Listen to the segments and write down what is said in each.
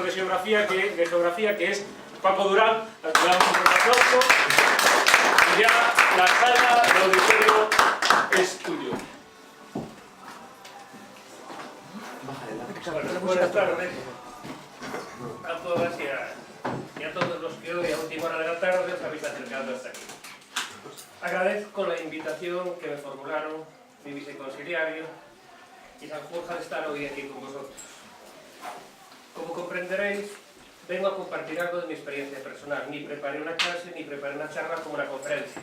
profesor de geografía que es Paco Durán, al que damos un fuerte aplauso. Y ya la sala de auditorio es tuyo. Bueno, buenas tardes a todas y a todos los que hoy a última hora de la tarde os habéis acercado hasta aquí. Agradezco la invitación que me formularon mi viceconsiliario y San Jorge de estar hoy aquí con vosotros. Como comprenderéis, vengo a compartir algo de mi experiencia personal. Ni preparé una clase ni preparé una charla como una conferencia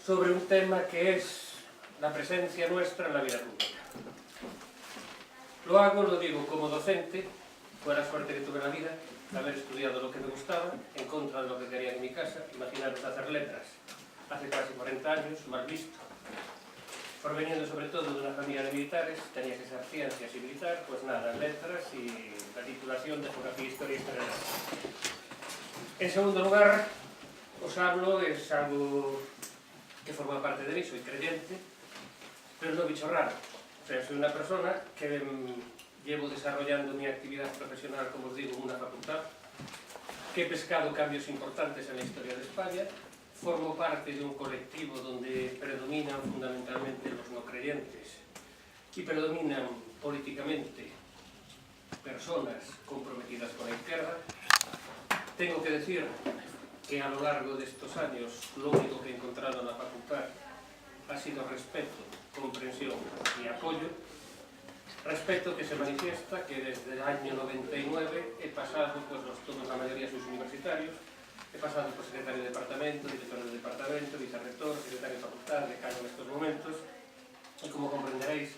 sobre un tema que es la presencia nuestra en la vida pública. Lo digo como docente, fue la suerte que tuve en la vida de haber estudiado lo que me gustaba, en contra de lo que quería en mi casa. Imaginaros hacer letras, hace casi 40 años, mal visto. Proveniendo sobre todo de una familia de militares, tenía que ser ciencias y militar, pues nada, letras y la titulación de geografía, historia y historia. En segundo lugar, os hablo, es algo que forma parte de mí, soy creyente, pero no bicho raro. O sea, soy una persona que llevo desarrollando mi actividad profesional, como os digo, en una facultad, que he pescado cambios importantes en la historia de España, formo parte de un colectivo donde predominan fundamentalmente los no creyentes y predominan políticamente personas comprometidas con la izquierda. Tengo que decir que a lo largo de estos años lo único que he encontrado en la facultad ha sido respeto, comprensión y apoyo. Respeto que se manifiesta que desde el año 99 he pasado, pues todos la mayoría sus universitarios, he pasado por secretario de departamento, director de departamento, vicerrector, secretario de facultad, decano en estos momentos, y como comprenderéis,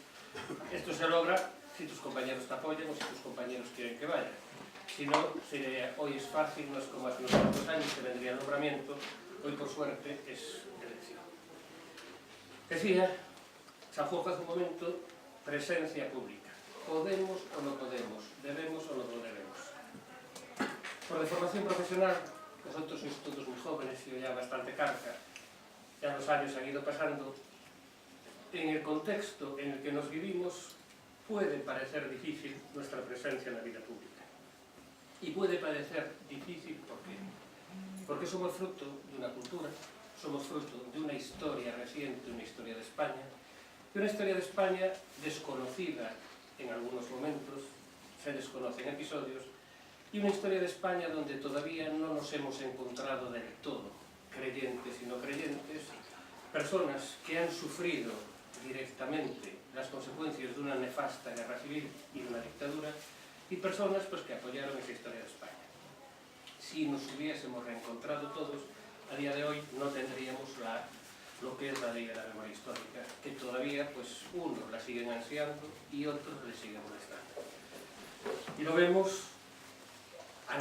esto se logra si tus compañeros te apoyan o si tus compañeros quieren que vaya. Si no, hoy es fácil, no es como hace unos cuantos años que vendría el nombramiento, hoy por suerte es elección. Decía, San Jorge hace un momento, presencia pública. ¿Podemos o no podemos? ¿Debemos o no debemos? Por deformación profesional, vosotros sois todos muy jóvenes y ya bastante carca, ya los años han ido pasando. En el contexto en el que nos vivimos puede parecer difícil nuestra presencia en la vida pública. Y puede parecer difícil, ¿por qué? Porque somos fruto de una cultura, somos fruto de una historia reciente, una historia de España, y una historia de España desconocida en algunos momentos, se desconocen episodios, y una historia de España donde todavía no nos hemos encontrado del todo, creyentes y no creyentes, personas que han sufrido directamente las consecuencias de una nefasta guerra civil y de una dictadura, y personas pues, que apoyaron esa historia de España. Si nos hubiésemos reencontrado todos, a día de hoy no tendríamos lo que es la ley de la memoria histórica, que todavía pues, unos la siguen ansiando y otros le siguen molestando. Y lo vemos a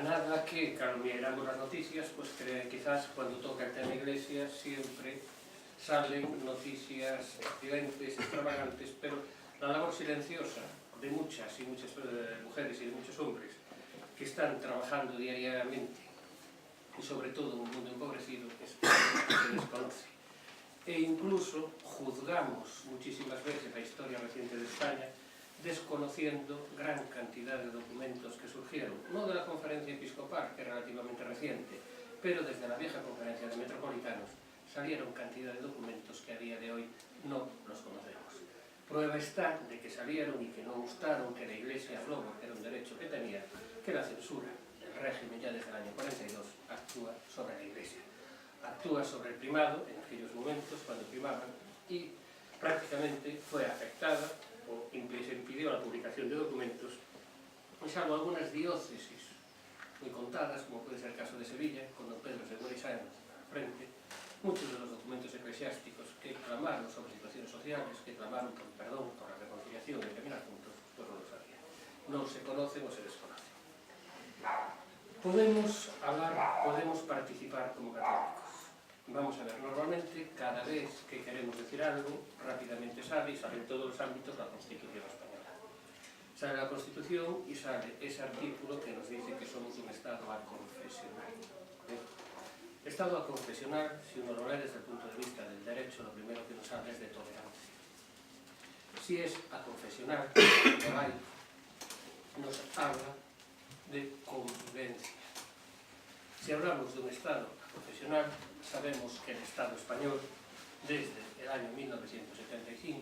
nada que, claro, miramos las noticias, pues quizás cuando toca el tema Iglesia siempre salen noticias accidentes, extravagantes, pero la labor silenciosa de muchas y muchas mujeres y de muchos hombres que están trabajando diariamente y sobre todo en un mundo empobrecido es que se desconoce. E incluso juzgamos muchísimas veces la historia reciente de España desconociendo gran cantidad de documentos que surgieron, no de la conferencia episcopal, que es relativamente reciente, pero desde la vieja conferencia de metropolitanos salieron cantidad de documentos que a día de hoy no los conocemos. Prueba está de que salieron y que no gustaron, que la Iglesia habló, porque era un derecho que tenía, que la censura del régimen ya desde el año 42 actúa sobre la Iglesia. Actúa sobre el primado en aquellos momentos cuando primaban y prácticamente fue afectada o se impidió la publicación de documentos, y salvo algunas diócesis muy contadas, como puede ser el caso de Sevilla, con don Pedro II al frente, muchos de los documentos eclesiásticos que clamaron sobre situaciones sociales, que clamaron por el perdón, por la reconciliación y el caminar juntos, pues no lo sabían. No se conocen o se desconocen. Podemos hablar, podemos participar como católicos. Vamos a ver, normalmente cada vez que queremos decir algo, rápidamente sale, y sale en todos los ámbitos la Constitución española. Sale la Constitución y sale ese artículo que nos dice que somos un Estado aconfesional. Estado aconfesional, si uno lo lee desde el punto de vista del derecho, lo primero que nos habla es de tolerancia. Si es aconfesional, lo hay, nos habla de convivencia. Si hablamos de un Estado profesional, sabemos que el Estado español, desde el año 1975,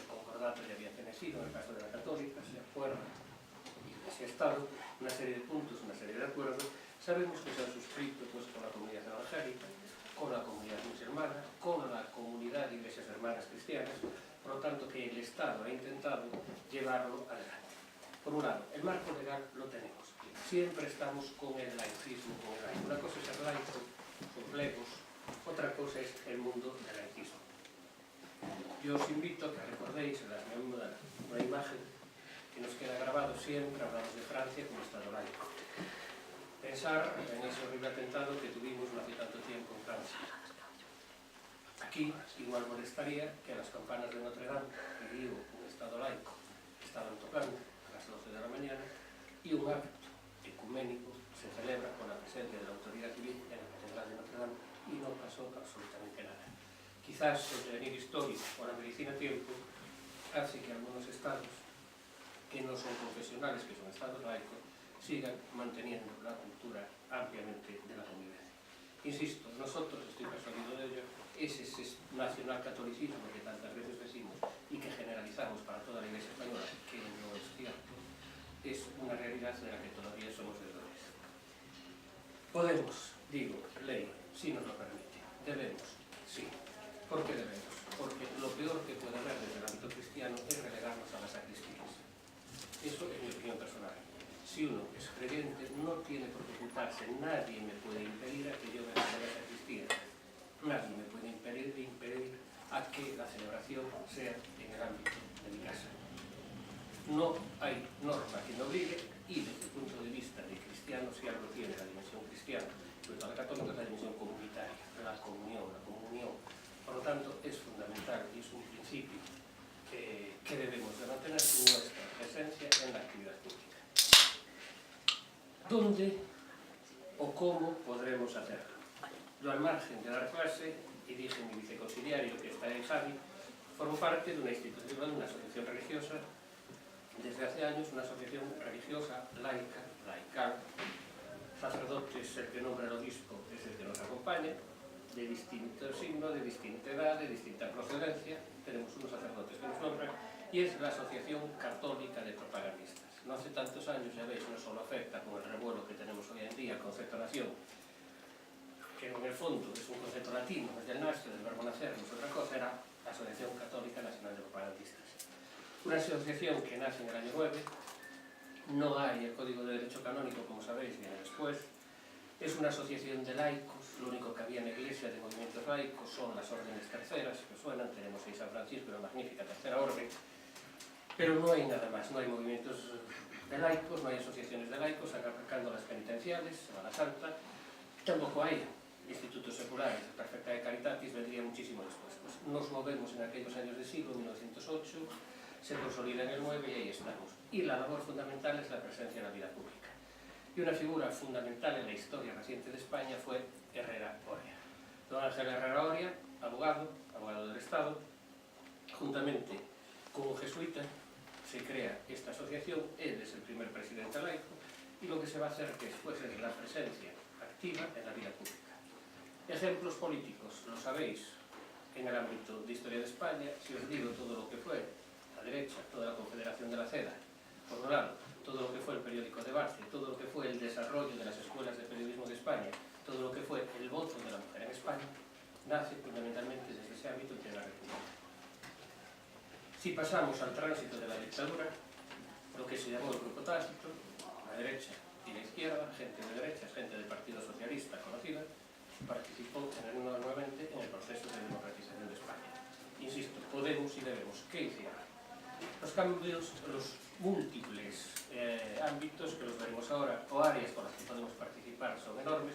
el concordato ya había fenecido, en el caso de la Católica, se acuerda, Iglesia-Estado, una serie de puntos, una serie de acuerdos, sabemos que se han suscrito pues, con la comunidad evangélica, con la comunidad musulmana, con la comunidad de iglesias hermanas cristianas, por lo tanto que el Estado ha intentado llevarlo adelante. Por un lado, el marco legal lo tenemos. Siempre estamos con el laicismo, con el laico. Una cosa es ser laico, sus legos, otra cosa es el mundo del laicismo. Yo os invito a que recordéis en la una imagen que nos queda grabado siempre, hablamos de Francia como Estado laico. Pensar en ese horrible atentado que tuvimos no hace tanto tiempo en Francia. Aquí igual molestaría que las campanas de Notre Dame, que digo, un Estado laico, estaban tocando a las 12 de la mañana y un acto ecuménico se celebra con la presencia de la autoridad civil en la Catedral de Notre Dame y no pasó absolutamente nada. Quizás el devenir histórico o la medicina a tiempo hace que algunos estados que no son confesionales, que son estados laicos, sigan manteniendo la cultura ampliamente de la convivencia. Insisto, nosotros, estoy persuadido de ello, ese nacionalcatolicismo que tantas veces decimos y que generalizamos para toda la Iglesia española, que no es cierto, es una realidad de la que todavía somos deudores. Podemos, digo, ley, si nos lo permite. Debemos, sí. ¿Por qué debemos? Porque lo peor que puede haber desde el ámbito cristiano es relegarnos a las sacristías. Eso es mi opinión personal. Si uno es creyente, no tiene por qué ocultarse. Nadie me puede impedir a que yo me vaya a la sacristía. Nadie me puede impedir a que la celebración sea en el ámbito de mi casa. No hay norma que me obligue y desde el punto de vista de cristiano, si algo tiene la dimensión cristiana, sobre todo la católica, es la dimensión comunitaria, la comunión, la comunión. Por lo tanto, es fundamental y es un principio que debemos de mantener nuestra presencia en la actividad pública. ¿Dónde o cómo podremos hacerlo? Yo al margen de dar clase, y dije mi viceconsiliario que está en Javi, formo parte de una institución, de una asociación religiosa, desde hace años una asociación religiosa, laica, laical, sacerdotes, el que nombra el obispo es el que nos acompaña, de distinto signo, de distinta edad, de distinta procedencia, tenemos unos sacerdotes que nos nombran, y es la Asociación Católica de Propagandistas. No hace tantos años, ya veis, no solo afecta con el revuelo que tenemos hoy en día, el concepto nación, que en el fondo es un concepto latino, desde el nacio, del verbo nacer, no es otra cosa, era la Asociación Católica Nacional de Propagandistas. Una asociación que nace en el año 9, no hay el Código de Derecho Canónico, como sabéis, viene después, es una asociación de laicos, lo único que había en la Iglesia de movimientos laicos son las órdenes terceras, que suenan, tenemos ahí San Francisco, una magnífica tercera orden, pero no hay nada más, no hay movimientos de laicos, no hay asociaciones de laicos, sacando las penitenciales, Semana Santa, tampoco hay institutos seculares, Perfecta de Caritatis vendría muchísimo después. Pues nos movemos en aquellos años de siglo, 1908, se consolida en el 9 y ahí estamos. Y la labor fundamental es la presencia en la vida pública. Y una figura fundamental en la historia reciente de España fue Herrera Oria. Don Ángel Herrera Oria, abogado del Estado, juntamente con un jesuita, se crea esta asociación, él es el primer presidente laico, y lo que se va a hacer después es la presencia activa en la vida pública. Ejemplos políticos, lo sabéis, en el ámbito de historia de España, si os digo todo lo que fue la derecha, toda la Confederación de la Seda, por un lado, todo lo que fue el periódico Debate, todo lo que fue el desarrollo de las escuelas de periodismo de España, todo lo que fue el voto de la mujer en España, nace fundamentalmente desde ese ámbito de la República. Si pasamos al tránsito de la dictadura, lo que se llamó el grupo tácito, la derecha y la izquierda, gente de derechas, gente del Partido Socialista conocida, participó nuevamente en el proceso de democratización de España. Insisto, podemos y debemos. ¿Qué hicieron? Los cambios, los múltiples ámbitos que los veremos ahora, o áreas con las que podemos participar, son enormes,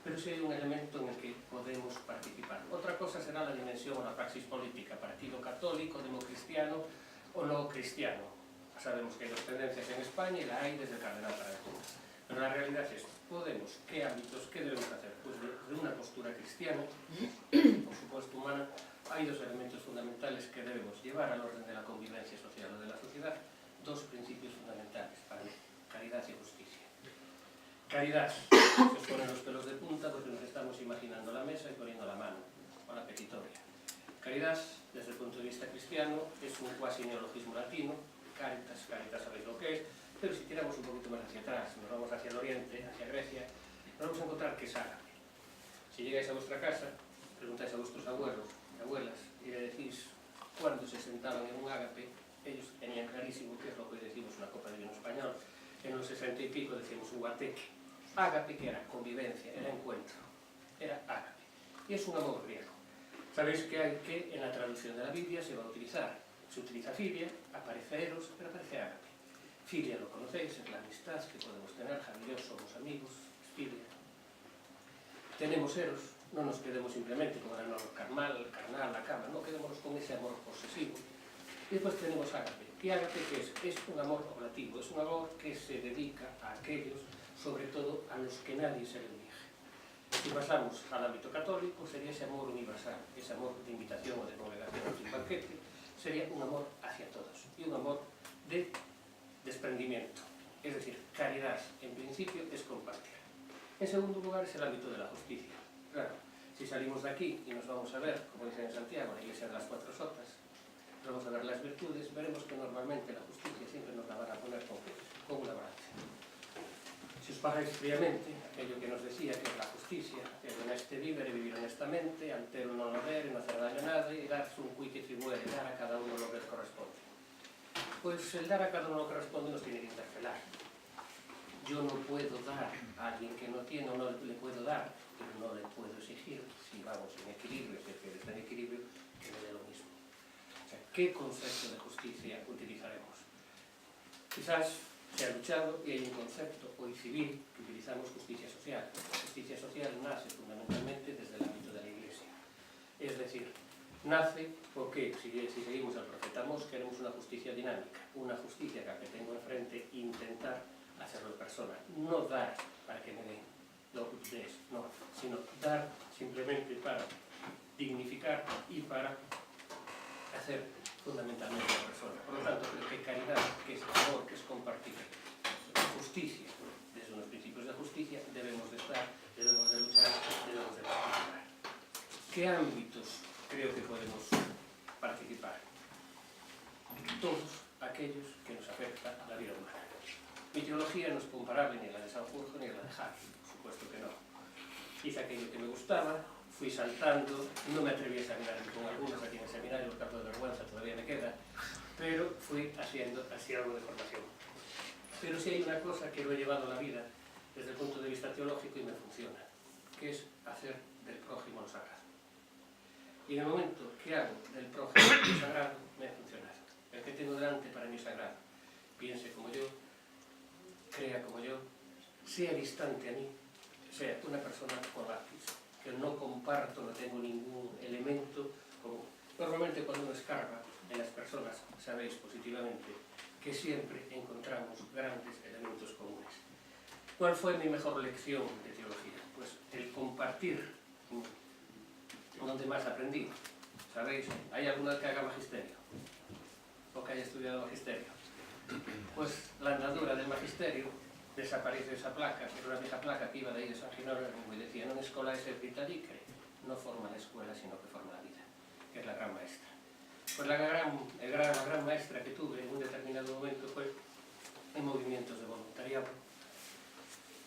pero sí hay un elemento en el que podemos participar. Otra cosa será la dimensión o la praxis política, partido católico, democristiano o no cristiano. Sabemos que hay dos tendencias en España y la hay desde el cardenal para el Puma. Pero la realidad es, podemos, ¿qué ámbitos, qué debemos hacer? Pues de una postura cristiana, por supuesto humana, hay dos elementos fundamentales que debemos llevar al orden de la convivencia social o de la sociedad, dos principios fundamentales para mí, caridad y justicia. Caridad. Se os ponen los pelos de punta porque nos estamos imaginando la mesa y poniendo la mano, o la petitoria. Caridad, desde el punto de vista cristiano, es un cuasi neologismo latino. Caritas, caritas sabéis lo que es, pero si tiramos un poquito más hacia atrás, nos vamos hacia el oriente, hacia Grecia, nos vamos a encontrar que es ágape. Si llegáis a vuestra casa, preguntáis a vuestros abuelos y abuelas y le decís cuándo se sentaban en un ágape, ellos tenían clarísimo qué es lo que decimos una copa de vino español. En los 60 y pico decíamos un guateque. Ágape, que era convivencia, era encuentro, era ágape. Y es un amor griego. Sabéis que en la traducción de la Biblia se va a utilizar. Se utiliza filia, aparece eros, pero aparece ágape. Filia lo conocéis, es la amistad que podemos tener, Javi y yo somos amigos, es filia. Tenemos eros, no nos quedemos simplemente con el amor carnal, la cama, no quedémonos con ese amor posesivo. Y después tenemos ágape. ¿Y ágape qué es? Es un amor oblativo, es un amor que se dedica a aquellos, sobre todo a los que nadie se le dirige. Si pasamos al ámbito católico, sería ese amor universal, ese amor de invitación o de congregación sin banquete, sería un amor hacia todos y un amor de desprendimiento. Es decir, caridad, en principio, es compartir. En segundo lugar, es el ámbito de la justicia. Claro, si salimos de aquí y nos vamos a ver, como dicen en Santiago, la iglesia de las cuatro sotas, vamos a ver las virtudes, veremos que normalmente la justicia siempre nos la van a poner con una balanza. Si os pagáis fríamente, aquello que nos decía que es la justicia, que es honeste vivere, vivir honestamente, altero non avere, no hacer daño a nadie, y dar un qui que tribuere, dar a cada uno lo que les corresponde. Pues el dar a cada uno lo que corresponde nos tiene que interpelar. Yo no puedo dar a alguien que no tiene, o no le puedo dar, pero no le puedo exigir, si vamos en equilibrio, si es que está en equilibrio, que me dé lo mismo. O sea, ¿qué concepto de justicia utilizaremos? Quizás se ha luchado y hay un concepto hoy civil que utilizamos justicia social. La justicia social nace fundamentalmente desde el ámbito de la Iglesia. Es decir, nace porque, si seguimos al profeta Amós, queremos una justicia dinámica, una justicia que tengo enfrente e intentar hacerlo persona. No dar para que me den lo que ustedes, no, sino dar simplemente para dignificar y para hacer fundamentalmente a la persona. Por lo tanto, creo que caridad, que es amor, que es compartir, justicia, desde unos principios de justicia, debemos de estar, debemos de luchar, debemos de participar. ¿Qué ámbitos creo que podemos participar? Todos aquellos que nos afectan a la vida humana. Mi teología no es comparable ni a la de Sanjurjo ni a la de Harry, por supuesto que no. Hice aquello que me gustaba, fui saltando, no me atreví a examinarme con algunos aquí en el seminario, por tanto de vergüenza todavía me queda, pero fui haciendo así algo de formación. Pero sí hay una cosa que lo he llevado a la vida desde el punto de vista teológico y me funciona, que es hacer del prójimo lo sagrado. Y en el momento que hago del prójimo lo sagrado, me ha funcionado. El que tengo delante para mí es sagrado. Piense como yo, crea como yo, sea distante a mí, sea una persona con lápiz, que no comparto, no tengo ningún elemento común. Normalmente cuando uno escarba en las personas, sabéis positivamente que siempre encontramos grandes elementos comunes. ¿Cuál fue mi mejor lección de teología? Pues el compartir, donde más aprendí. ¿Sabéis? ¿Hay alguna que haga magisterio? ¿O que haya estudiado magisterio? Pues la andadura del magisterio desaparece esa placa, que era una vieja placa que iba de ahí de San Jerónimo y decía: non escola es el vitalique, no forma la escuela, sino que forma la vida, que es la gran maestra. Pues la gran maestra que tuve en un determinado momento fue en movimientos de voluntariado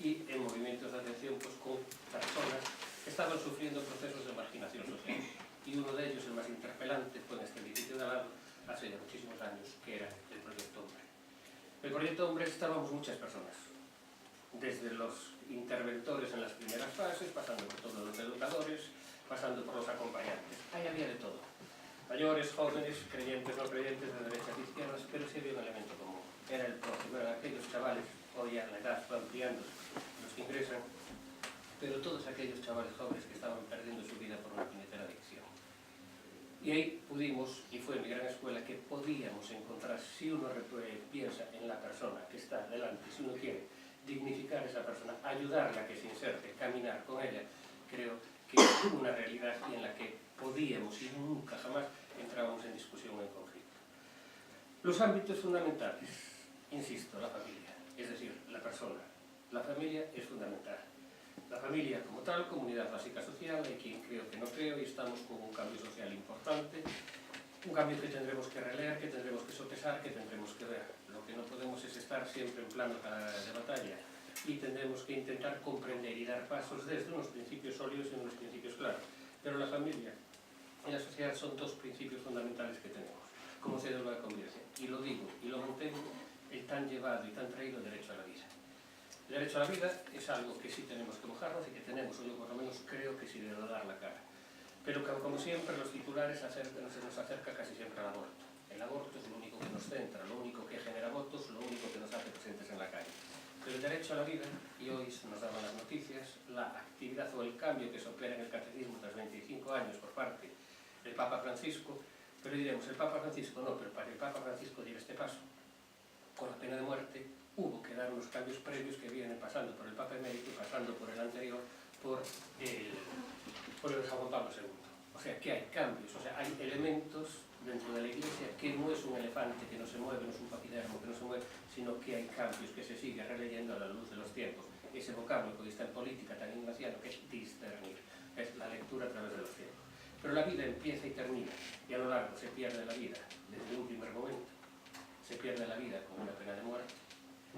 y en movimientos de atención pues, con personas que estaban sufriendo procesos de marginación social. Y uno de ellos, el más interpelante, fue en este edificio de al lado, hace ya muchísimos años, que era el Proyecto Hombre. El Proyecto Hombre estábamos muchas personas, desde los interventores en las primeras fases, pasando por todos los educadores, pasando por los acompañantes. Ahí había de todo. Mayores, jóvenes, creyentes, no creyentes, de derechas y izquierdas, pero sí había un elemento común. Era el prójimo, eran aquellos chavales, hoy ya la edad va ampliando, los que ingresan, pero todos aquellos chavales jóvenes que estaban perdiendo su vida por una puñetera adicción. Y ahí pudimos, y fue en mi gran escuela, que podíamos encontrar, si uno piensa en la persona que está delante, si uno quiere dignificar a esa persona, ayudarla a que se inserte, caminar con ella, creo que es una realidad y en la que podíamos y nunca jamás entrábamos en discusión o en conflicto. Los ámbitos fundamentales, insisto, la familia, es decir, la persona, La familia es fundamental. La familia como tal, comunidad básica social, hay quien creo que no creo, y estamos con un cambio social importante, un cambio que tendremos que releer, que tendremos que sopesar, que tendremos que ver. Lo que no podemos es estar siempre en plano de batalla, y tendremos que intentar comprender y dar pasos desde unos principios sólidos y unos principios claros. Pero la familia y la sociedad son dos principios fundamentales que tenemos como cédula de convivencia. Y lo digo y lo mantengo, el tan llevado y tan traído derecho a la vida. El derecho a la vida es algo que sí tenemos que mojarnos y que tenemos, o yo por lo menos creo que sí debo dar la cara. Pero como siempre los titulares se nos acerca casi siempre al aborto. El aborto es lo único que nos centra, lo único que genera votos, lo único que nos hace presentes en la calle. Pero el derecho a la vida, y hoy se nos daban las noticias, la actividad o el cambio que se opera en el catecismo tras 25 años por parte del Papa Francisco, pero diremos, el Papa Francisco no, pero para el Papa Francisco diera este paso, con la pena de muerte, hubo que dar unos cambios previos que vienen pasando por el Papa Emérito, pasando por el anterior, por el Juan Pablo II. O sea, que hay cambios, o sea, hay elementos dentro de la Iglesia que no es un elefante que no se mueve, no es un paquidermo que no se mueve, sino que hay cambios que se sigue releyendo a la luz de los tiempos. Ese vocablo que hoy está en política tan ignaciano que es discernir, es la lectura a través de los tiempos. Pero la vida empieza y termina, y a lo largo se pierde la vida desde un primer momento, se pierde la vida con una pena de muerte,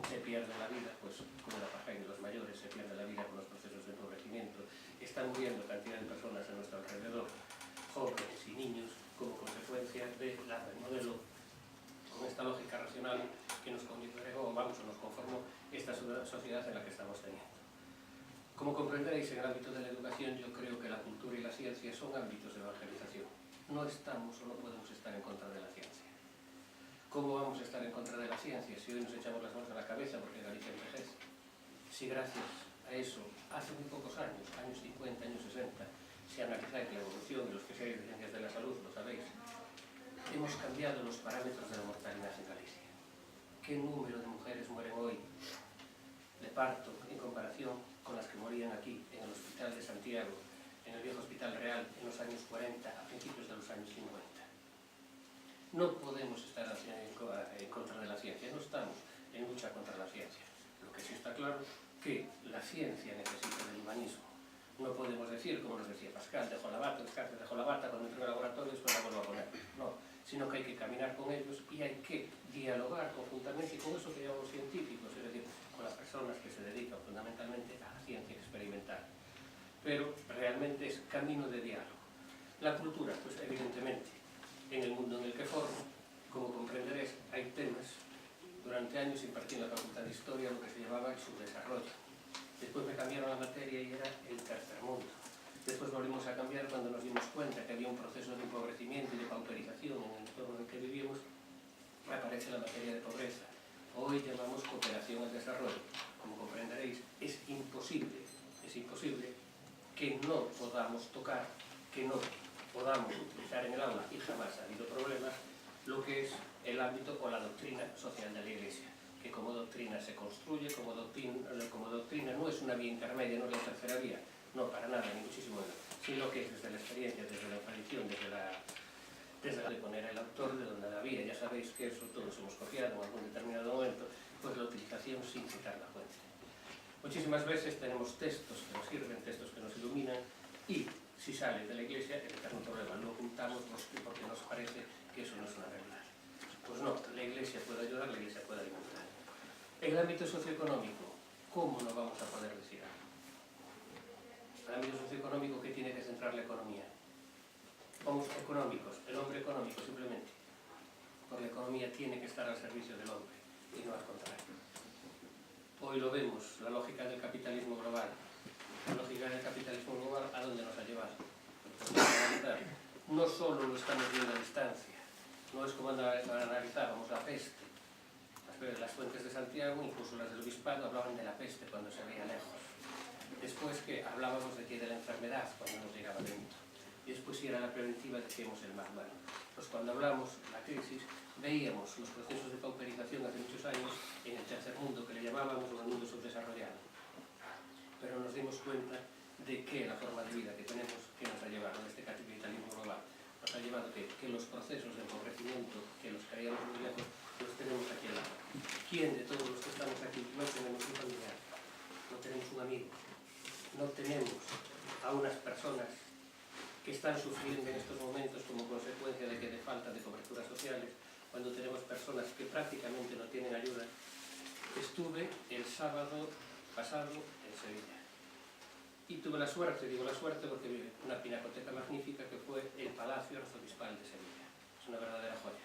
se pierde la vida pues, con el apartheid de los mayores, se pierde la vida con los procesos de empobrecimiento, están muriendo cantidad de personas a nuestro alrededor, jóvenes y niños, como consecuencia del modelo, con esta lógica racional que nos congregó, vamos, o nos conformó esta sociedad en la que estamos teniendo. Como comprenderéis, en el ámbito de la educación, yo creo que la cultura y la ciencia son ámbitos de evangelización. No estamos o no podemos estar en contra de la ciencia. ¿Cómo vamos a estar en contra de la ciencia si hoy nos echamos las manos a la cabeza porque Galicia envejece? Si gracias a eso, hace muy pocos años, años 50, años 60, si analizáis la evolución de los que seáis de ciencias de la salud, lo sabéis, hemos cambiado los parámetros de la mortalidad en Galicia. ¿Qué número de mujeres mueren hoy de parto en comparación con las que morían aquí, en el Hospital de Santiago, en el viejo Hospital Real, en los años 40, a principios de los años 50? No podemos estar en contra de la ciencia, no estamos en lucha contra la ciencia. Lo que sí está claro es que la ciencia necesita del humanismo. No podemos decir, como nos decía Pascal, dejó la bata, Descartes dejó la bata, cuando entró en el laboratorio después la vuelvo a poner. No, sino que hay que caminar con ellos y hay que dialogar conjuntamente con eso que llamamos científicos, es decir, con las personas que se dedican fundamentalmente a la ciencia experimental. Pero realmente es camino de diálogo. La cultura, pues evidentemente, en el mundo en el que formo, como comprenderéis, hay temas. Durante años impartí en la Facultad de Historia lo que se llamaba el subdesarrollo. Después me cambiaron la materia y era el tercer mundo. Después volvimos a cambiar cuando nos dimos cuenta que había un proceso de empobrecimiento y de pauperización en el entorno en el que vivíamos. Aparece la materia de pobreza. Hoy llamamos cooperación al desarrollo. Como comprenderéis, es imposible que no podamos tocar, que no podamos utilizar en el aula, y jamás ha habido problemas, lo que es el ámbito o la doctrina social de la Iglesia, que como doctrina se construye, como doctrina no es una vía intermedia, no es la tercera vía, no, para nada, ni muchísimo menos, sino que es desde la experiencia, desde la tradición, desde la de poner el autor de donde la vía. Ya sabéis que eso todos hemos copiado en algún determinado momento, pues la utilización sin citar la fuente. Muchísimas veces tenemos textos que nos sirven, textos que nos iluminan, y si sale de la Iglesia, el eterno problema, lo ocultamos porque nos parece que eso no es una realidad. Pues no, la Iglesia puede ayudar, la Iglesia puede alimentar. En el ámbito socioeconómico, ¿cómo no vamos a poder decir algo? El ámbito socioeconómico, ¿qué tiene que centrar la economía? Somos económicos, el hombre económico simplemente. Porque la economía tiene que estar al servicio del hombre y no al contrario. Hoy lo vemos, la lógica del capitalismo global. La lógica del capitalismo global, ¿a dónde nos ha llevado? No solo lo estamos viendo a distancia, no es como analizábamos la peste. Las fuentes de Santiago, incluso las del obispado, hablaban de la peste cuando se veía lejos. Después que hablábamos de la enfermedad cuando nos llegaba dentro. Y después si era la preventiva decíamos el más malo. Pues cuando hablamos de la crisis veíamos los procesos de pauperización hace muchos años en el tercer mundo, que le llamábamos el mundo subdesarrollado. Pero nos dimos cuenta de que la forma de vida que tenemos, que nos ha llevado a este capitalismo global, nos ha llevado que los procesos de empobrecimiento, que los creíamos muy lejos, los tenemos aquí al lado. ¿Quién de todos los que estamos aquí no tenemos un familiar tenemos un amigo, no tenemos a unas personas que están sufriendo en estos momentos como consecuencia de que de falta de coberturas sociales, cuando tenemos personas que prácticamente no tienen ayuda. Estuve el sábado pasado en Sevilla y tuve la suerte, digo la suerte porque vi una pinacoteca magnífica que fue el Palacio Arzobispal de Sevilla. Es una verdadera joya.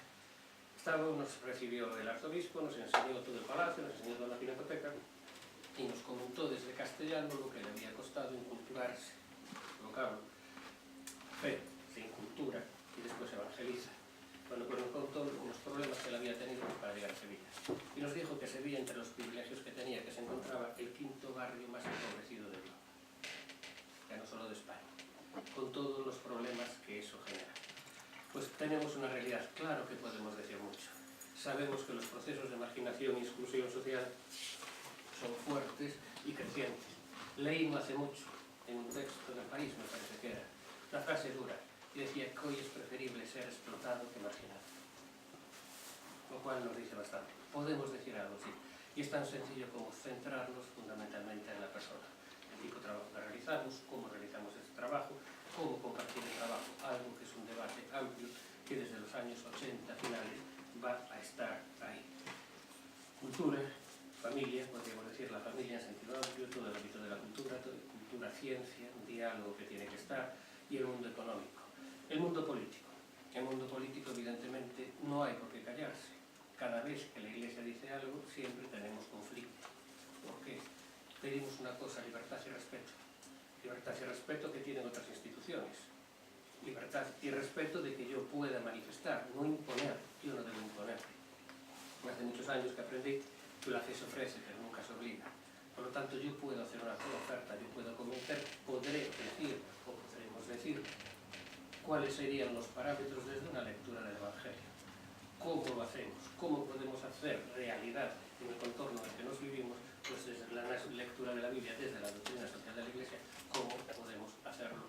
Nos recibió el arzobispo, nos enseñó todo el palacio, nos enseñó toda la pinacoteca y nos comentó desde castellano lo que le había costado inculturarse, vocablo, fe, sin cultura, y después evangeliza. Bueno, pues nos contó los problemas que él había tenido para llegar a Sevilla. Y nos dijo que Sevilla, entre los privilegios que tenía, que se encontraba el quinto barrio más empobrecido de Europa, ya no solo de España, con todos los problemas que eso genera. Pues tenemos una realidad, claro que podemos decir mucho. Sabemos que los procesos de marginación y exclusión social son fuertes y crecientes. Leí no hace mucho, en un texto en El País, me parece que era, una frase dura, y decía que hoy es preferible ser explotado que marginado. Lo cual nos dice bastante. Podemos decir algo, sí. Y es tan sencillo como centrarnos fundamentalmente en la persona. El tipo de trabajo que realizamos, cómo realizamos ese trabajo, cómo compartir el trabajo, algo que es un debate amplio que desde los años 80 finales va a estar ahí. Cultura, familia, podríamos decir la familia en sentido amplio, todo el ámbito de la cultura, ciencia, un diálogo que tiene que estar, y el mundo económico. El mundo político. En el mundo político, evidentemente, no hay por qué callarse. Cada vez que la Iglesia dice algo, siempre tenemos conflicto. ¿Por qué? Pedimos una cosa, libertad y respeto. Libertad y respeto que tienen otras instituciones. Libertad y respeto de que yo pueda manifestar, no imponer. Yo no debo imponer. Hace muchos años que aprendí que la fe se ofrece, pero nunca se obliga. Por lo tanto, yo puedo hacer una oferta, yo puedo convencer, podré decir, o podremos decir, cuáles serían los parámetros desde una lectura del Evangelio. ¿Cómo lo hacemos? ¿Cómo podemos hacer realidad en el contorno en el que nos vivimos? Pues desde la lectura de la Biblia, desde la doctrina social de la Iglesia, ¿cómo podemos hacerlo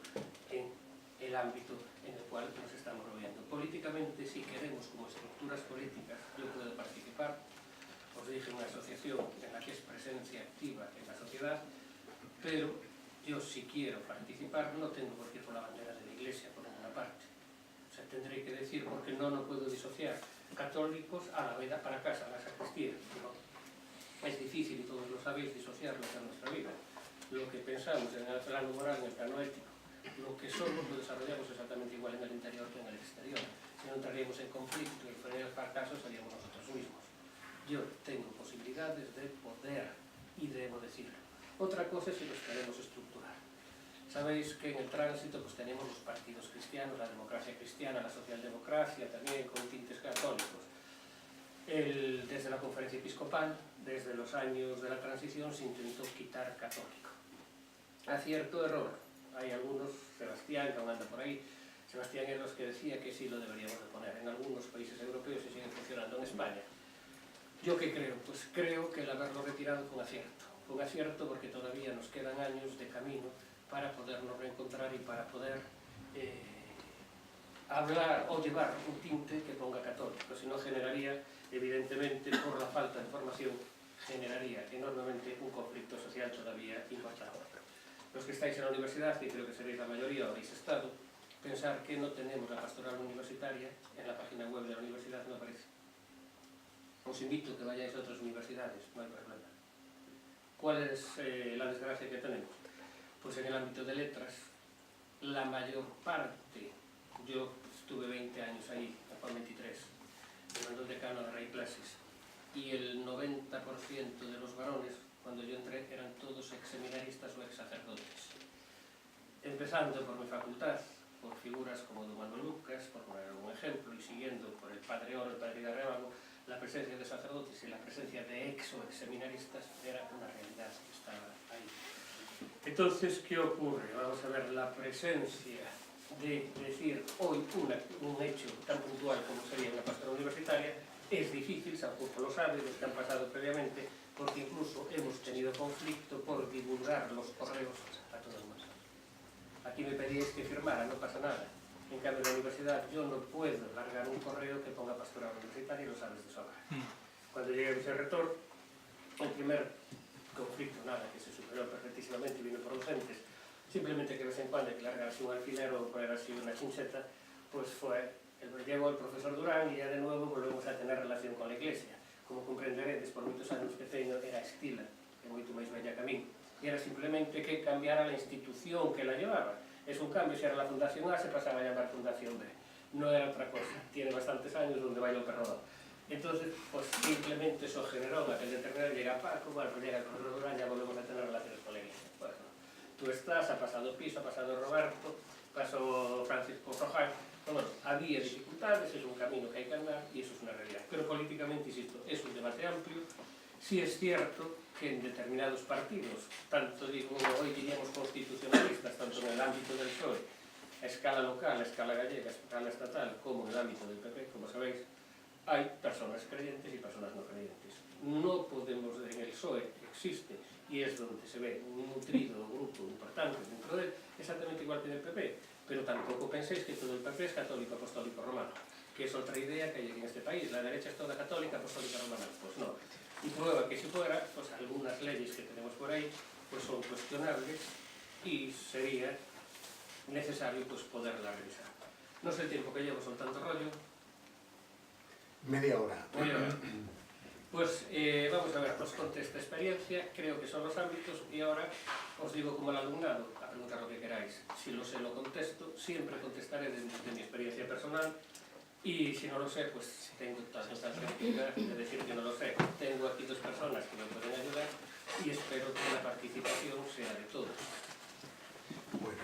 en el ámbito en el cual nos estamos moviendo? Políticamente, si queremos como estructuras políticas, yo puedo participar. Os dije una asociación en la que es presencia activa en la sociedad, pero yo si quiero participar no tengo por qué ir con la bandera de la Iglesia por ninguna parte. O sea, tendré que decir, porque no puedo disociar católicos a la veda para casa, a la sacristía. No. Es difícil, y todos lo sabéis, disociarlos de nuestra vida. Lo que pensamos en el plano moral, en el plano ético, lo que somos lo desarrollamos exactamente igual en el interior que en el exterior. Si no entraríamos en conflicto y fuera el fracaso seríamos nosotros mismos. Yo tengo posibilidades de poder y debo decirlo. Otra cosa es si los queremos estructurar. Sabéis que en el tránsito pues tenemos los partidos cristianos, la democracia cristiana, la socialdemocracia, también con tintes católicos. Desde la conferencia episcopal, desde los años de la transición, se intentó quitar católico. Acierto, error. Hay algunos, Sebastián, que aún anda por ahí, Sebastián es los que decía que sí lo deberíamos de poner. En algunos países europeos y sigue funcionando, en España. ¿Yo qué creo? Pues creo que el haberlo retirado fue un acierto. Fue un acierto porque todavía nos quedan años de camino para podernos reencontrar y para poder hablar o llevar un tinte que ponga católico. Si no, generaría, evidentemente, por la falta de formación, generaría enormemente un conflicto social todavía importante. Los que estáis en la universidad, que creo que seréis la mayoría o habéis estado, pensar que no tenemos la pastoral universitaria, en la página web de la universidad no aparece. Os invito a que vayáis a otras universidades, no hay problema. ¿Cuál es la desgracia que tenemos? Pues en el ámbito de letras, la mayor parte, yo estuve 20 años ahí, después 23, llevando el decano de Rey Clases, y el 90% de los varones, cuando yo entré, eran todos ex-seminaristas o ex-sacerdotes. Empezando por mi facultad, por figuras como don Manuel Lucas, por poner algún ejemplo, y siguiendo por el padre Oro, el padre Garrebago, la presencia de sacerdotes y la presencia de ex o ex-seminaristas era una realidad que estaba ahí. Entonces, ¿qué ocurre? Vamos a ver la presencia de decir hoy un hecho tan puntual como sería una pastoral universitaria. Es difícil, San Justo lo sabe, los que han pasado previamente, porque incluso hemos tenido conflicto por divulgar los correos a todo el mundo. Aquí me pedíais que firmara, no pasa nada. En cambio, en la universidad yo no puedo largar un correo que ponga pastoral universitaria y lo sabes de sobra. Cuando llegué a vicerrector, el primer conflicto nada, que se superó perfectísimamente y vino por docentes, simplemente que de vez en cuando hay que largar así un alfiler o poner así una chincheta, pues llegó el profesor Durán y ya de nuevo volvemos a tener relación con la Iglesia. Como comprenderedes, por moitos anos que teño era estila, que é moito máis bella que a min. E era simplemente que cambiara a institución que la llevaba. Es un cambio, se era la Fundación A, se pasaba a llamar Fundación B. No era otra cosa. Tiene bastantes años donde baila el perro. Entonces, pues simplemente eso generó aquel determinado, llega Paco, bueno, llega el profesor Durán, ya volvemos a tener relaciones con la Iglesia. Bueno, tú estás, ha pasado Piso, ha pasado Roberto, pasó Francisco Rojas. Bueno, había dificultades, es un camino que hay que andar y eso es una realidad. Pero políticamente, insisto, es un debate amplio. Sí es cierto que en determinados partidos, tanto digo, hoy diríamos constitucionalistas, tanto en el ámbito del PSOE, a escala local, a escala gallega, a escala estatal, como en el ámbito del PP, como sabéis, hay personas creyentes y personas no creyentes. No podemos, en el PSOE existe, y es donde se ve un nutrido grupo importante dentro de él, exactamente igual que en el PP, pero tampoco penséis que todo el PP es católico, apostólico, romano, que es otra idea que hay en este país. La derecha es toda católica, apostólica, romana. Pues no. Y prueba que si fuera, pues algunas leyes que tenemos por ahí pues son cuestionables y sería necesario pues poderlas revisar. No sé el tiempo que llevo soltando rollo. Media hora. Pues vamos a ver, os conté esta experiencia, creo que son los ámbitos y ahora os digo como el alumnado, a preguntar lo que queráis. Si lo sé, lo contesto, siempre contestaré desde mi experiencia personal y si no lo sé, pues tengo tanta tranquilidad de decir que no lo sé. Tengo aquí dos personas que me pueden ayudar y espero que la participación sea de todos. Bueno.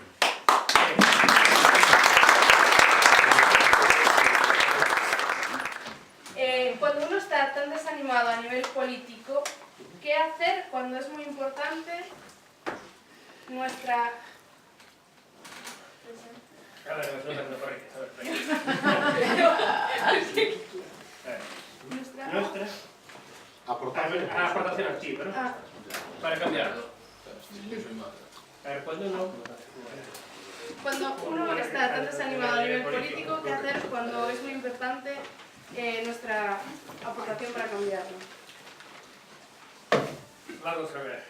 Cuando uno está tan desanimado a nivel político, ¿qué hacer cuando es muy importante nuestra... A ver, nuestra aportación activa, ¿no? Para cambiarlo. A ver, cuando uno... Cuando uno está tan desanimado a nivel político, ¿qué hacer cuando es muy importante nuestra aportación para cambiarlo? Vamos a ver.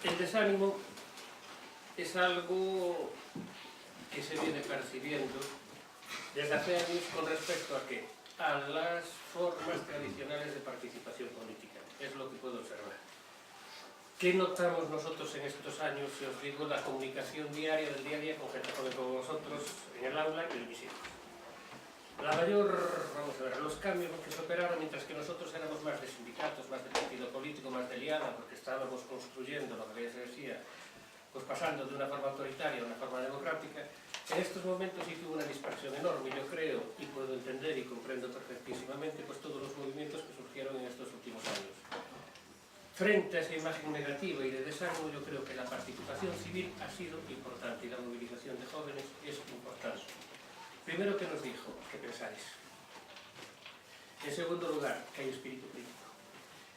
El desánimo es algo que se viene percibiendo desde hace años con respecto a ¿qué? A las formas tradicionales de participación política. Es lo que puedo observar. ¿Qué notamos nosotros en estos años? Si os digo, la comunicación diaria del día a día con gente joven como vosotros en el aula y en mis hijos. La mayor, vamos a ver, los cambios que se operaron mientras que nosotros éramos más de sindicatos, más de partido político, más de liana, porque estábamos construyendo lo que se decía, pues pasando de una forma autoritaria a una forma democrática, en estos momentos sí que hubo una dispersión enorme. Yo creo, y puedo entender y comprendo perfectísimamente, pues todos los movimientos que surgieron en estos últimos años. Frente a esa imagen negativa y de desánimo, yo creo que la participación civil ha sido importante y la movilización de jóvenes es importante. Primero, ¿qué nos dijo? ¿Qué pensáis? En segundo lugar, que hay espíritu crítico.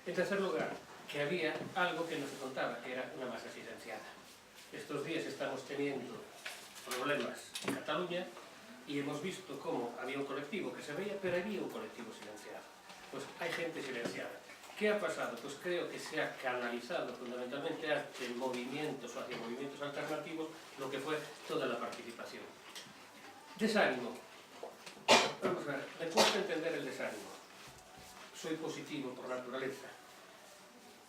En tercer lugar, que había algo que no se contaba, que era una masa silenciada. Estos días estamos teniendo problemas en Cataluña y hemos visto cómo había un colectivo que se veía, pero había un colectivo silenciado. Pues hay gente silenciada. ¿Qué ha pasado? Pues creo que se ha canalizado fundamentalmente hacia movimientos o hacia movimientos alternativos lo que fue toda la participación. Desánimo. Vamos a ver, me cuesta entender el desánimo. Soy positivo por naturaleza.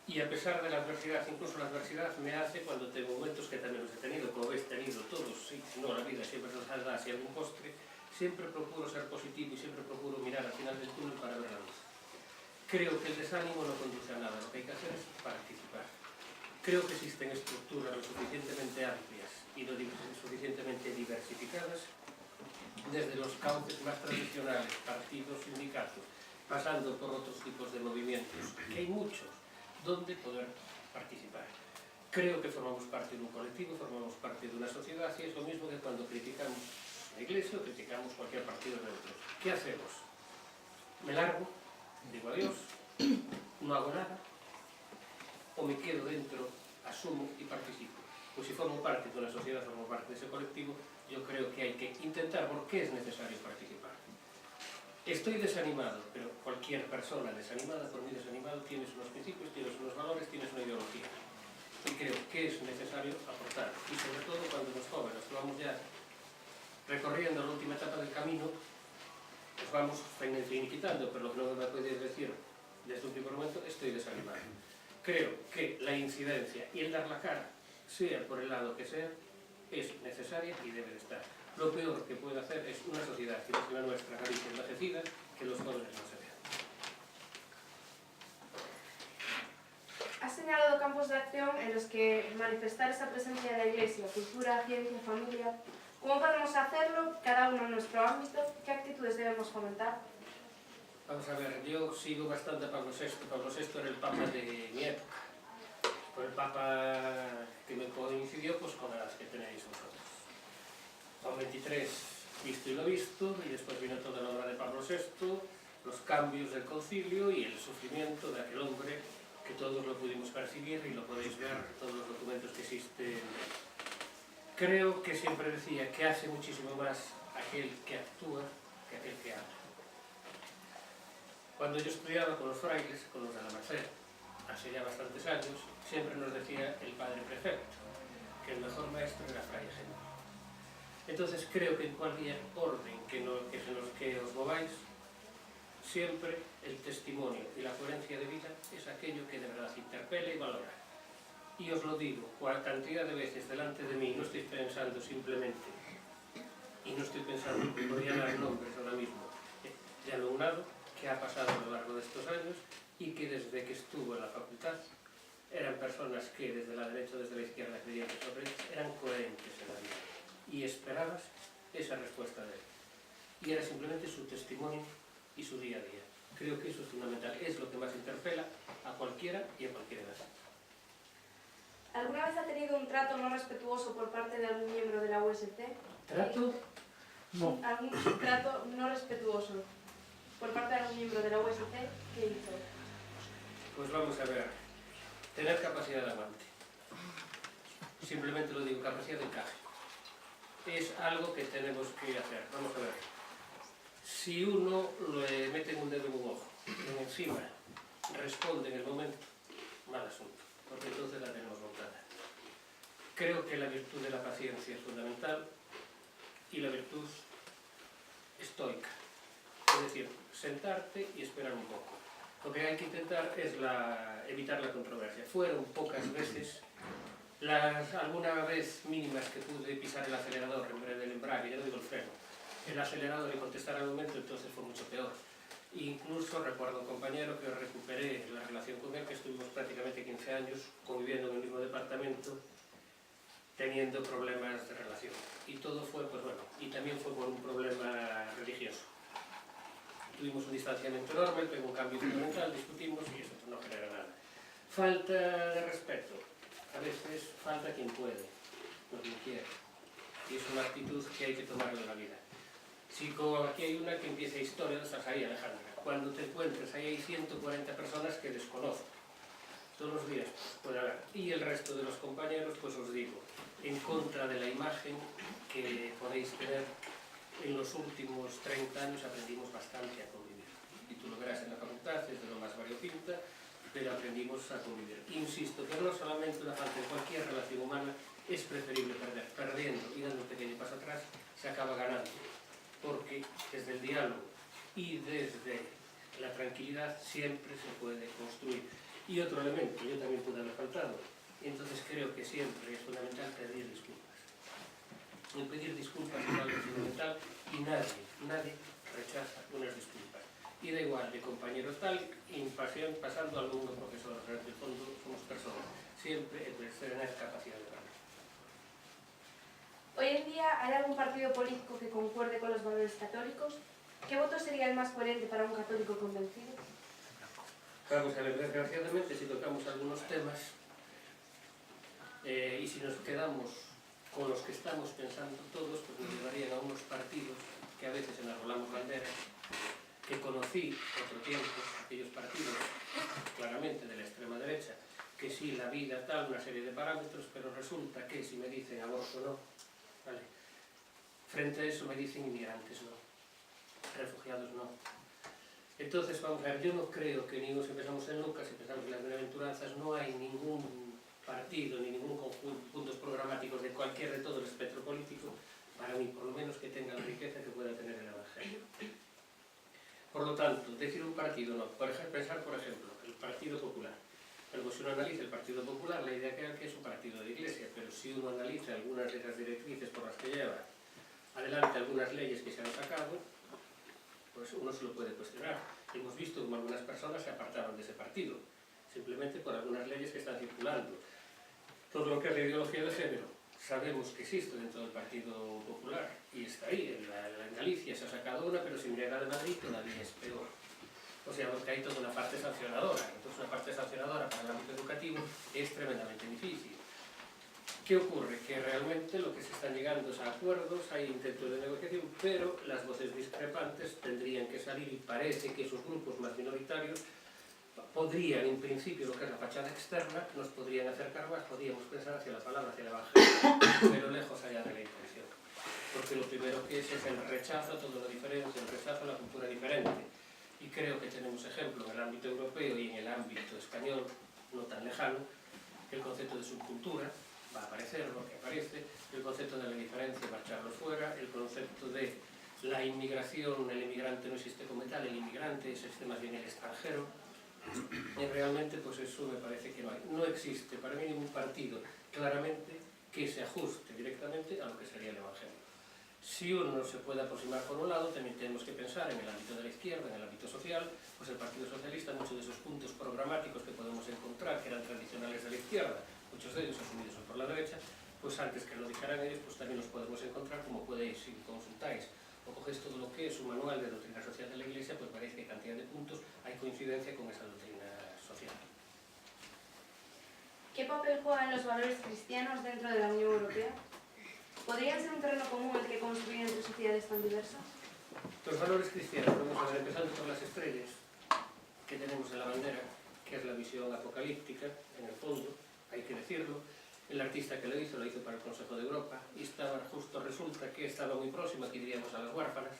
Y a pesar de la adversidad, incluso la adversidad me hace cuando tengo momentos que también los he tenido, como habéis tenido todos, sí, no, la vida siempre nos da hacia algún postre, siempre procuro ser positivo y siempre procuro mirar al final del túnel para ver la luz. Creo que el desánimo no conduce a nada, lo que hay que hacer es participar. Creo que existen estructuras lo suficientemente amplias y lo suficientemente diversificadas, desde los cauces más tradicionales, partidos, sindicatos, pasando por otros tipos de movimientos, que hay muchos, donde poder participar. Creo que formamos parte de un colectivo, formamos parte de una sociedad, y es lo mismo que cuando criticamos la Iglesia o criticamos cualquier partido neutro. ¿Qué hacemos? ¿Me largo? Digo adiós, no hago nada, o me quedo dentro, asumo y participo. Pues si formo parte de una sociedad, formo parte de ese colectivo, yo creo que hay que intentar, porque es necesario participar. Estoy desanimado, pero cualquier persona desanimada, por muy desanimado, tienes unos principios, tienes unos valores, tienes una ideología. Y creo que es necesario aportar. Y sobre todo cuando los jóvenes que vamos ya recorriendo la última etapa del camino, pues vamos finiquitando, pero lo que no me podéis decir desde un primer momento, estoy desanimado. Creo que la incidencia y el dar la cara, sea por el lado que sea, es necesaria y debe de estar. Lo peor que puede hacer es una sociedad que es la nuestra, Galicia envejecida, que los jóvenes no se vean. Has señalado campos de acción en los que manifestar esa presencia de la Iglesia, cultura, ciencia, familia. ¿Cómo podemos hacerlo, cada uno en nuestro ámbito? ¿Qué actitudes debemos fomentar? Vamos a ver, yo sigo bastante a Pablo VI. Pablo VI era el Papa de mi época. Fue el Papa que me coincidió pues, con las que tenéis vosotros. Son 23, visto y lo visto, y después vino toda la obra de Pablo VI, los cambios del concilio y el sufrimiento de aquel hombre que todos lo pudimos percibir y lo podéis ver en todos los documentos que existen. Creo que siempre decía que hace muchísimo más aquel que actúa que aquel que habla. Cuando yo estudiaba con los frailes, con los de la Merced, hace ya bastantes años, siempre nos decía el padre prefecto, que el mejor maestro era Fray Ejemplo. Entonces creo que en cualquier orden que os mováis, siempre el testimonio y la coherencia de vida es aquello que de verdad interpela y valora. Y os lo digo, cantidad de veces delante de mí, no estoy pensando simplemente, y no estoy pensando, podría dar nombres ahora mismo, de alumnado que ha pasado a lo largo de estos años y que desde que estuvo en la facultad eran personas que desde la derecha o desde la izquierda creían que sobre ellos eran coherentes en la vida. Y esperabas esa respuesta de él. Y era simplemente su testimonio y su día a día. Creo que eso es fundamental, es lo que más interpela a cualquiera y a cualquier edad. ¿Alguna vez ha tenido un trato no respetuoso por parte de algún miembro de la UST? ¿Trato? No. ¿Algún trato no respetuoso por parte de algún miembro de la UST? ¿Qué hizo? Pues vamos a ver. Tener capacidad de aguante. Simplemente lo digo, capacidad de encaje. Es algo que tenemos que hacer. Vamos a ver. Si uno le mete un dedo en un ojo y encima responde en el momento, mal asunto, porque entonces la tenemos montada. Creo que la virtud de la paciencia es fundamental y la virtud estoica. Es decir, sentarte y esperar un poco. Lo que hay que intentar es evitar la controversia. Fueron pocas veces, alguna vez mínimas que pude pisar el acelerador en vez del embrague, ya no digo el freno, el acelerador y contestar al momento, entonces fue mucho peor. Incluso recuerdo a un compañero que recuperé la relación con él, que estuvimos prácticamente 15 años conviviendo en el mismo departamento, teniendo problemas de relación. Y todo fue, pues bueno, y también fue por un problema religioso. Tuvimos un distanciamiento enorme, pegó un cambio fundamental, discutimos y eso no genera nada. Falta de respeto. A veces falta quien puede, no quien quiere. Y es una actitud que hay que tomar en la vida. Si como aquí hay una que empieza historia, estás ahí, Alejandra. Cuando te encuentres, ahí hay 140 personas que desconozco. Todos los días puede haber. Y el resto de los compañeros, pues os digo, en contra de la imagen que podéis tener. En los últimos 30 años aprendimos bastante a convivir. Y tú lo verás en la facultad, es de lo más variopinta, pero aprendimos a convivir. Insisto, que no solamente una falta en cualquier relación humana, es preferible perder. Perdiendo y dando un pequeño paso atrás, se acaba ganando. Porque desde el diálogo y desde la tranquilidad siempre se puede construir. Y otro elemento, yo también pude haber faltado. Entonces creo que siempre es fundamental pedir disculpas. El pedir disculpas es algo fundamental y nadie rechaza unas disculpas. Y da igual de compañeros tal, pasando a alumnos profesores, en el fondo somos personas. Siempre el tener capacidad de hablar. Hoy en día, ¿hay algún partido político que concuerde con los valores católicos? ¿Qué voto sería el más coherente para un católico convencido? Vamos a ver, desgraciadamente, si tocamos algunos temas y si nos quedamos con los que estamos pensando todos, pues nos llevarían a unos partidos que a veces enarbolamos banderas, que conocí otro tiempo, aquellos partidos claramente de la extrema derecha, que sí, la vida, tal, una serie de parámetros, pero resulta que si me dicen aborto no, ¿vale? Frente a eso me dicen inmigrantes no. refugiados no. Entonces, vamos a ver, yo no creo que si pensamos en Lucas, si pensamos en las bienaventuranzas, no hay ningún partido ni ningún conjunto de puntos programáticos de todo el espectro político, para mí, por lo menos, que tenga la riqueza que pueda tener el Evangelio. Por lo tanto, decir un partido no. Pensar, por ejemplo, el Partido Popular. Luego, si uno analiza el Partido Popular, la idea que es un partido de iglesia, pero si uno analiza algunas de las directrices por las que lleva adelante algunas leyes que se han sacado, pues uno se lo puede cuestionar. Hemos visto como algunas personas se apartaron de ese partido, simplemente por algunas leyes que están circulando. Todo lo que es la ideología de género, sabemos que existe dentro del Partido Popular, y está ahí, en Galicia se ha sacado una, pero si mira la de Madrid todavía es peor. O sea, porque hay toda una parte sancionadora, entonces una parte sancionadora para el ámbito educativo es tremendamente difícil. ¿Qué ocurre? Que realmente lo que se están llegando es a acuerdos, hay intentos de negociación, pero las voces discrepantes tendrían que salir y parece que esos grupos más minoritarios podrían, en principio, lo que es la fachada externa, nos podrían acercar más, podríamos pensar hacia la palabra, hacia el Evangelio, pero lejos allá de la intención. Porque lo primero que es el rechazo a todo lo diferente, el rechazo a la cultura diferente. Y creo que tenemos ejemplo en el ámbito europeo y en el ámbito español, no tan lejano, que el concepto de subcultura va a aparecer, porque aparece, el concepto de la diferencia va a echarlo fuera, el concepto de la inmigración, el inmigrante no existe como tal, el inmigrante existe más bien el extranjero, y realmente pues eso me parece que no hay. No existe para mí ningún partido claramente que se ajuste directamente a lo que sería el Evangelio. Si uno se puede aproximar por un lado, también tenemos que pensar en el ámbito de la izquierda, en el ámbito social, pues el Partido Socialista, muchos de esos puntos programáticos que podemos encontrar, que eran tradicionales de la izquierda, muchos de ellos asumidos por la derecha, pues antes que lo dijeran ellos, pues también los podemos encontrar, como podéis, si consultáis o cogéis todo lo que es un manual de doctrina social de la Iglesia, pues veréis que hay cantidad de puntos, hay coincidencia con esa doctrina social. ¿Qué papel juegan los valores cristianos dentro de la Unión Europea? ¿Podrían ser un terreno común el que construir entre sociedades tan diversas? Los valores cristianos, vamos a ver, empezando por las estrellas que tenemos en la bandera, que es la visión apocalíptica, en el fondo, hay que decirlo. El artista que lo hizo para el Consejo de Europa, y estaba, justo resulta que estaba muy próximo, aquí diríamos a las huérfanas,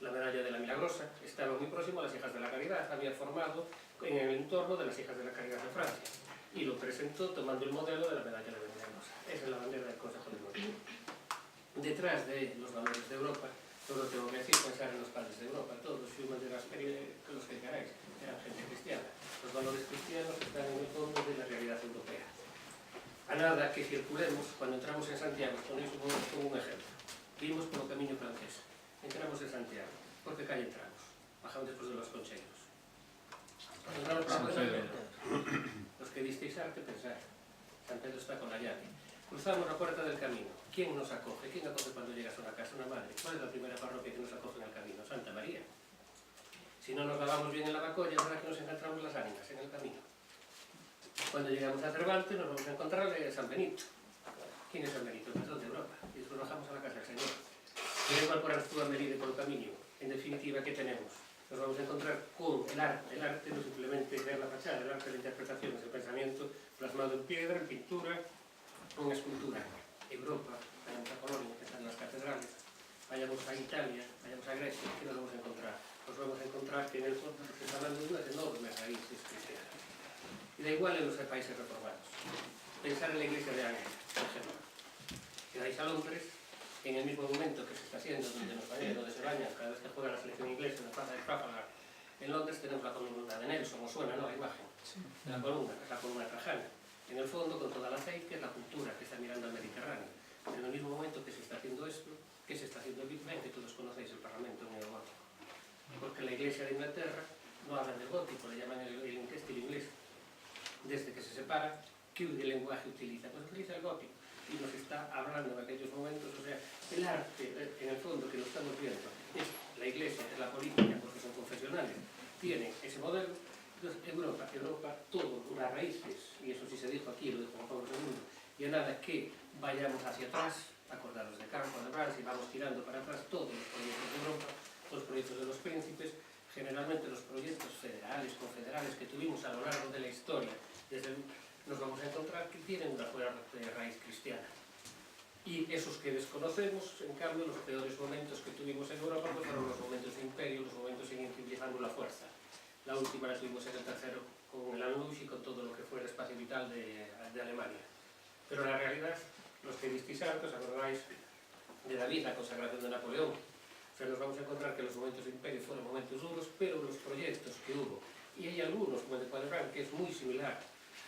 la medalla de la Milagrosa, estaba muy próximo a las hijas de la Caridad, había formado en el entorno de las hijas de la Caridad de Francia, y lo presentó tomando el modelo de la medalla de la Milagrosa. Esa es la bandera del Consejo de Europa. Detrás de los valores de Europa, todo lo tengo que decir, pensar en los padres de Europa, todos, Schumann de los que queráis, eran gente cristiana. Los valores cristianos están en el fondo de la realidad europea. A nada que circulemos, cuando entramos en Santiago, ponéis como un ejemplo. Vimos por el camino francés, entramos en Santiago. ¿Por qué calle entramos? Bajamos después de los Concheiros. Entramos por San Pedro. Los que visteis arte, pensar. San Pedro está con la llave. Cruzamos la puerta del camino. ¿Quién nos acoge? ¿Quién acoge cuando llegas a una casa, una madre? ¿Cuál es la primera parroquia que nos acoge en el camino? Santa María. Si no nos lavamos bien en la Bacolla, es verdad que nos encontramos las ánimas en el camino. Cuando llegamos a Cervantes nos vamos a encontrar a San Benito. ¿Quién es San Benito? El patrón de Europa. Y después bajamos a la casa del Señor. ¿Quién va por Artúa Meride por el camino? En definitiva, ¿qué tenemos? Nos vamos a encontrar con el arte. El arte no simplemente ver la fachada, el arte de la interpretación, es el pensamiento plasmado en piedra, en pintura, en escultura. Europa, vayamos a Colonia, que están las catedrales, vayamos a Italia, vayamos a Grecia, ¿qué nos vamos a encontrar? Nos vamos a encontrar que en el fondo se está hablando de unas enormes raíces cristianas. Y da igual en los países reformados. Pensar en la iglesia de Ángel, por ejemplo. Quedáis a Londres, en el mismo momento que se está haciendo, donde se bañan, cada vez que juega la selección inglesa en la plaza de Trafalgar, en Londres tenemos la columna de Nelson, ¿os suena, no? La imagen. La columna, que es la columna trajana. En el fondo, con toda la aceite, que es la cultura que está mirando al Mediterráneo. Pero en el mismo momento que se está haciendo esto, que se está haciendo el Big Ben, que todos conocéis el Parlamento neogótico. Porque la Iglesia de Inglaterra no habla del gótico, le llaman el estilo inglés. Desde que se separa, ¿qué lenguaje utiliza? Pues utiliza el gótico. Y nos está hablando en aquellos momentos, o sea, el arte, en el fondo, que lo estamos viendo, es la Iglesia, es la política, porque son confesionales, tiene ese modelo. Entonces, Europa, todo, las raíces, y eso sí se dijo aquí, lo dijo Juan Pablo II, y a nada que vayamos hacia atrás, acordaros de Campo, de Brás, y vamos tirando para atrás todos los proyectos de Europa, los proyectos de los príncipes, generalmente los proyectos federales, confederales que tuvimos a lo largo de la historia, nos vamos a encontrar que tienen una fuerte raíz cristiana. Y esos que desconocemos, en cambio, los peores momentos que tuvimos en Europa pues fueron los momentos de imperio, los momentos en que utilizamos la fuerza. La última la tuvimos en el tercero con el Anlus y con todo lo que fue el espacio vital de Alemania. Pero en la realidad, los que visteis antes, acordáis de David, la consagración de Napoleón. O sea, nos vamos a encontrar que los momentos de imperio fueron momentos duros, pero los proyectos que hubo, y hay algunos, como el de Cuadrán, que es muy similar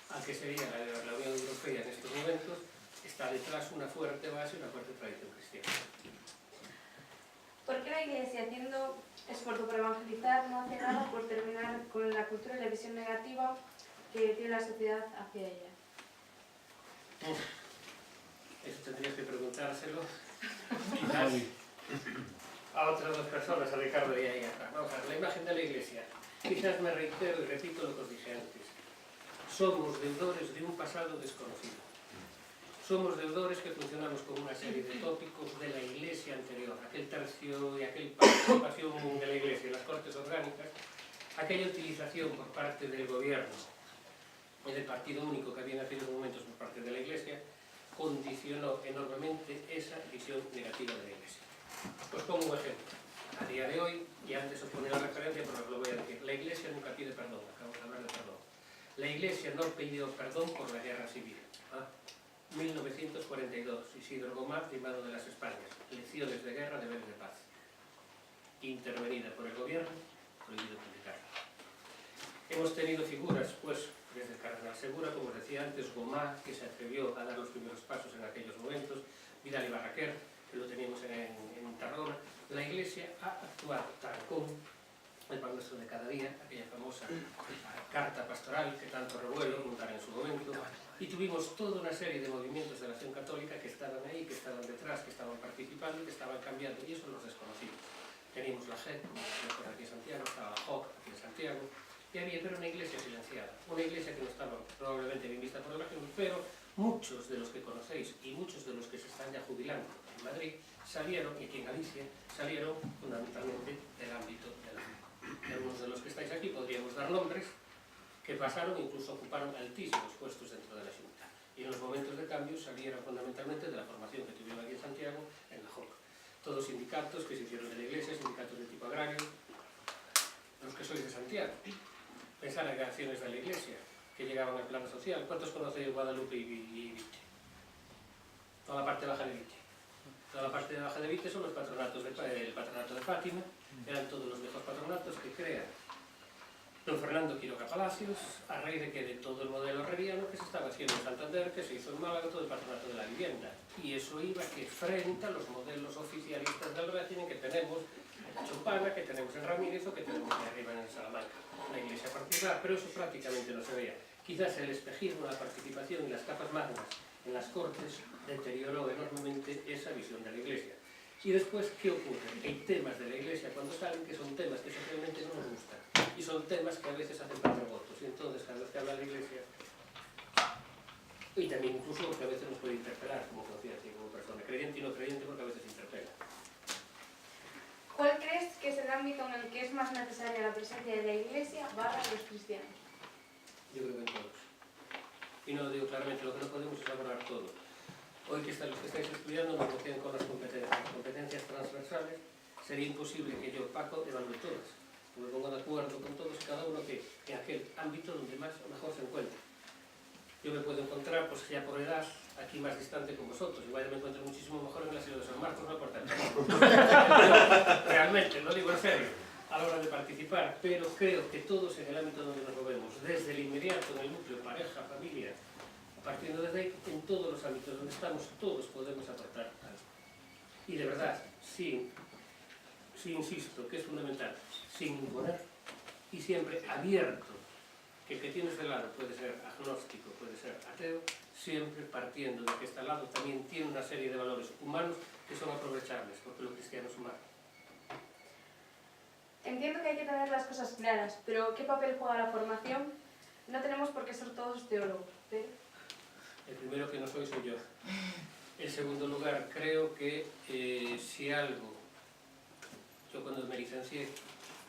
al que sería la Unión Europea en estos momentos, está detrás una fuerte base y una fuerte tradición cristiana. ¿Por qué la Iglesia, haciendo esfuerzo por evangelizar, no hace nada por terminar con la cultura y la visión negativa que tiene la sociedad hacia ella? Eso tendrías que preguntárselo quizás a otras dos personas, a Ricardo y a ella. Vamos a ver, la imagen de la Iglesia. Quizás me reitero y repito lo que os dije antes. Somos deudores de un pasado desconocido. Somos deudores que funcionamos con una serie de tópicos de la Iglesia anterior, aquel tercio y aquella participación de la Iglesia en las Cortes Orgánicas, aquella utilización por parte del gobierno y del partido único que había en aquellos momentos por parte de la Iglesia, condicionó enormemente esa visión negativa de la Iglesia. Os pongo un ejemplo. A día de hoy, y antes os ponía la referencia, pero os lo voy a decir, la Iglesia nunca pide perdón, acabo de hablar de perdón. La Iglesia no pidió perdón por la guerra civil. 1942, Isidro Gomá, primado de las Españas, lecciones de guerra, deberes de paz. Intervenida por el gobierno, prohibido publicarla. Hemos tenido figuras, pues, desde el cardenal Segura, como os decía antes, Gomá, que se atrevió a dar los primeros pasos en aquellos momentos, Vidal y Barraquer, que lo teníamos en Tarragona. La Iglesia ha actuado tal con el pan nuestro de cada día, aquella famosa carta pastoral que tanto revuelo montar en su momento, y tuvimos toda una serie de movimientos de la acción católica que estaban ahí, que estaban detrás, que estaban participando, que estaban cambiando, y eso los desconocimos. Teníamos la JEP, por aquí en Santiago, estaba la JOC aquí en Santiago, y había pero una iglesia silenciada, una iglesia que no estaba probablemente bien vista por la gente, pero muchos de los que conocéis y muchos de los que se están ya jubilando en Madrid salieron, y aquí en Galicia, salieron fundamentalmente del ámbito de la fe. Y algunos de los que estáis aquí podríamos dar nombres que pasaron e incluso ocuparon altísimos puestos dentro de la Xunta. Y en los momentos de cambio salieron fundamentalmente de la formación que tuvieron aquí en Santiago, en la JOC. Todos sindicatos que se hicieron de la Iglesia, sindicatos de tipo agrario, los que sois de Santiago. Pensar en acciones de la Iglesia que llegaban al plano social. ¿Cuántos conocéis Guadalupe y Vite? Toda la parte baja de Vite. Toda la parte baja de Vite son los patronatos el patronato de Fátima, eran todos los viejos patronatos que crean don Fernando Quiroga Palacios, a raíz de que de todo el modelo herreriano que se estaba haciendo en Santander, que se hizo en Málaga, todo el patronato de la vivienda. Y eso iba que frente a los modelos oficialistas del régimen que tenemos en Chopana, que tenemos en Ramírez o que tenemos de arriba en Salamanca, la iglesia particular, pero eso prácticamente no se veía. Quizás el espejismo, la participación y las capas magnas en las Cortes deterioró enormemente esa visión de la iglesia. Y después, ¿qué ocurre? Hay temas de la Iglesia cuando salen que son temas que socialmente no nos gustan y son temas que a veces hacen falta votos, y entonces cada vez que habla la Iglesia, y también incluso porque a veces nos puede interpelar como conciencia, como persona creyente y no creyente, porque a veces interpela. ¿Cuál crees que es el ámbito en el que es más necesaria la presencia de la Iglesia barra los cristianos? Yo creo que en todos. Y no lo digo claramente, lo que no podemos es abordar todo. Hoy que los que estáis estudiando nos bloquean con las competencias transversales, sería imposible que yo, Paco, evalúe todas. Me pongo de acuerdo con todos y cada uno que en aquel ámbito donde más o mejor se encuentre. Yo me puedo encontrar, pues ya por edad, aquí más distante con vosotros. Igual yo me encuentro muchísimo mejor en el asilo de San Marcos, no por tanto. Realmente, lo digo en serio, a la hora de participar, pero creo que todos en el ámbito donde nos movemos, desde el inmediato, en el núcleo, pareja, familia, partiendo desde ahí, en todos los ámbitos donde estamos, todos podemos aportar algo. Y de verdad, sí insisto, que es fundamental, sin imponer y siempre abierto, que el que tienes de lado puede ser agnóstico, puede ser ateo, siempre partiendo de que este lado también tiene una serie de valores humanos que son aprovechables, porque lo cristiano es humano. Entiendo que hay que tener las cosas claras, pero ¿qué papel juega la formación? No tenemos por qué ser todos teólogos, pero... El primero que no soy yo. En segundo lugar, creo que si algo, yo cuando me licencié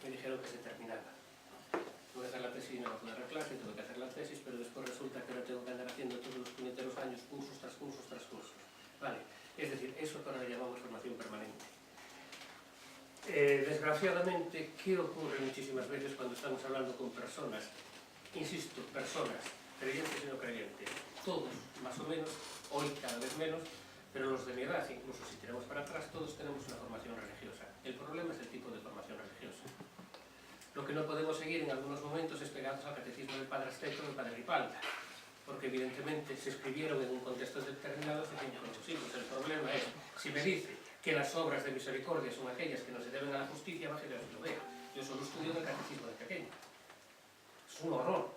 me dijeron que se terminaba. Tuve que hacer la tesis y no pude dar clase, tuve que hacer la tesis, pero después resulta que ahora tengo que andar haciendo todos los puñeteros años cursos tras cursos tras cursos. Vale, Es decir, eso que ahora le llamamos formación permanente. Desgraciadamente, ¿qué ocurre muchísimas veces cuando estamos hablando con personas? Insisto, personas, creyentes y no creyentes, todos más o menos, hoy cada vez menos, pero los de mi edad, incluso si tiramos para atrás, todos tenemos una formación religiosa. El problema es el tipo de formación religiosa. Lo que no podemos seguir en algunos momentos es pegados al catecismo del Padre Asteto o del Padre Ripalda, porque evidentemente se escribieron en un contexto determinado hace 500 siglos. El problema es, si me dice que las obras de misericordia son aquellas que no se deben a la justicia, baje de lo vea. Yo solo estudio en el catecismo de pequeño. Es un horror.